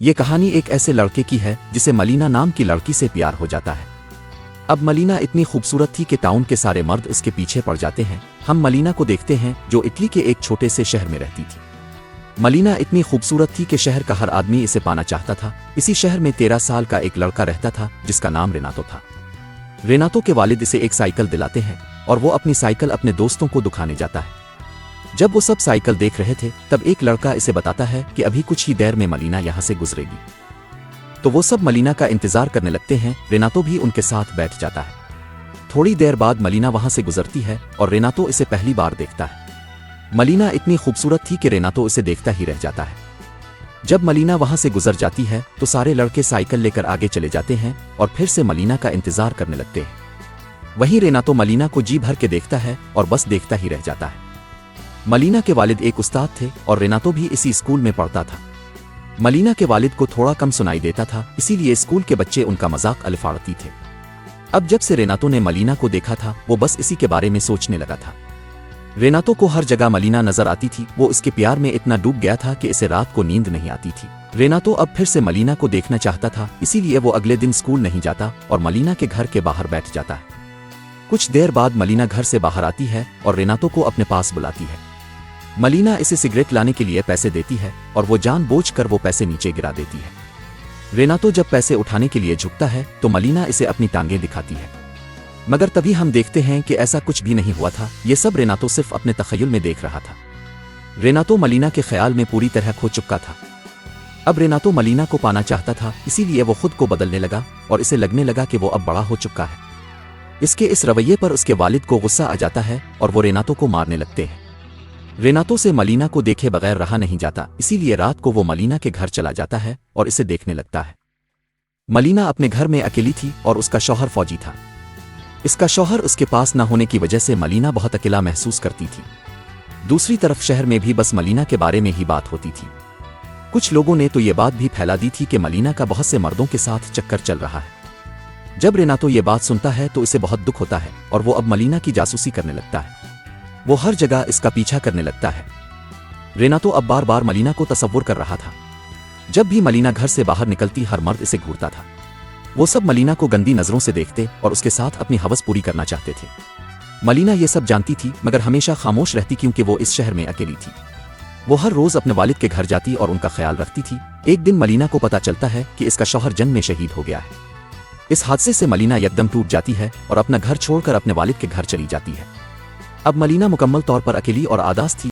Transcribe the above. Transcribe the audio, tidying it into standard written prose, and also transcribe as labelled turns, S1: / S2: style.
S1: ये कहानी एक ऐसे लड़के की है जिसे मलीना नाम की लड़की से प्यार हो जाता है। अब मलीना इतनी खूबसूरत थी कि टाउन के सारे मर्द उसके पीछे पड़ जाते हैं। हम मलीना को देखते हैं जो इटली के एक छोटे से शहर में रहती थी। मलीना इतनी खूबसूरत थी कि शहर का हर आदमी इसे पाना चाहता था। इसी शहर में 13 साल का एक लड़का रहता था जिसका नाम रेनातो था। रेनातो के वालिद इसे एक साइकिल दिलाते हैं और वो अपनी साइकिल अपने दोस्तों को दिखाने जाता है। जब वो सब साइकिल देख रहे थे तब एक लड़का इसे बताता है कि अभी कुछ ही देर में मलीना यहाँ से गुजरेगी। तो वो सब मलीना का इंतजार करने लगते हैं। रेनातो भी उनके साथ बैठ जाता है। थोड़ी देर बाद मलीना वहां से गुजरती है और रेनातो इसे पहली बार देखता है। मलीना इतनी खूबसूरत थी कि रेनातो इसे देखता ही रह जाता है। जब मलीना वहां से गुजर जाती है तो सारे लड़के साइकिल लेकर आगे चले जाते हैं और फिर से मलीना का इंतजार करने लगते हैं। वहीं रेनातो मलीना को जी भर के देखता है और बस देखता ही रह जाता है। मलीना के वालिद एक उस्ताद थे और रेनातो भी इसी स्कूल में पढ़ता था। मलीना के वालिद को थोड़ा कम सुनाई देता था, इसीलिए स्कूल के बच्चे उनका मजाक अलिफाड़ती थे। अब जब से रेनातो ने मलीना को देखा था वो बस इसी के बारे में सोचने लगा था। रेनातो को हर जगह मलीना नजर आती थी। वो इसके प्यार में इतना डूब गया था कि इसे रात को नींद नहीं आती थी। रेनातो अब फिर से मलीना को देखना चाहता था, इसीलिए वो अगले दिन स्कूल नहीं जाता और मलीना के घर के बाहर बैठ जाता है। कुछ देर बाद मलीना घर से बाहर आती है और रेनातो को अपने पास बुलाती है। मलीना इसे सिगरेट लाने के लिए पैसे देती है और वो जानबूझकर वो पैसे नीचे गिरा देती है। रेनातो जब पैसे उठाने के लिए झुकता है तो मलीना इसे अपनी टांगें दिखाती है, मगर तभी हम देखते हैं कि ऐसा कुछ भी नहीं हुआ था। ये सब रेनातो सिर्फ अपने तखय्युल में देख रहा था। रेनातो मलीना के ख्याल में पूरी तरह खो चुका था। अब रेनातो मलीना को पाना चाहता था, इसीलिए वो खुद को बदलने लगा और इसे लगने लगा कि वो अब बड़ा हो चुका है। इसके इस रवैये पर उसके वालिद को गुस्सा आ जाता है और वो रेनातो को मारने लगते हैं। रेनातो से मलीना को देखे बगैर रहा नहीं जाता, इसीलिए रात को वो मलीना के घर चला जाता है और इसे देखने लगता है। मलीना अपने घर में अकेली थी और उसका शौहर फौजी था। इसका शौहर उसके पास न होने की वजह से मलीना बहुत अकेला महसूस करती थी। दूसरी तरफ शहर में भी बस मलीना के बारे में ही बात होती थी। कुछ लोगों ने तो ये बात भी फैला दी थी कि मलीना का बहुत से मर्दों के साथ चक्कर चल रहा है। जब रेनातो ये बात सुनता है तो इसे बहुत दुख होता है और वो अब मलीना की जासूसी करने लगता है। वो हर जगह इसका पीछा करने लगता है। रेनातो अब बार बार मलीना को तसव्वुर कर रहा था। जब भी मलीना घर से बाहर निकलती हर मर्द इसे घूरता था। वो सब मलीना को गंदी नजरों से देखते और उसके साथ अपनी हवस पूरी करना चाहते थे। मलीना ये सब जानती थी मगर हमेशा खामोश रहती क्योंकि वो इस शहर में अकेली थी। वो हर रोज अपने वालिद के घर जाती और उनका ख्याल रखती थी। एक दिन मलीना को पता चलता है कि इसका शौहर जंग में शहीद हो गया है। इस हादसे से मलीना एकदम टूट जाती है और अपना घर छोड़कर अपने वालिद के घर चली जाती है। अब मलीना मुकम्मल तौर पर अकेली और आदास थी।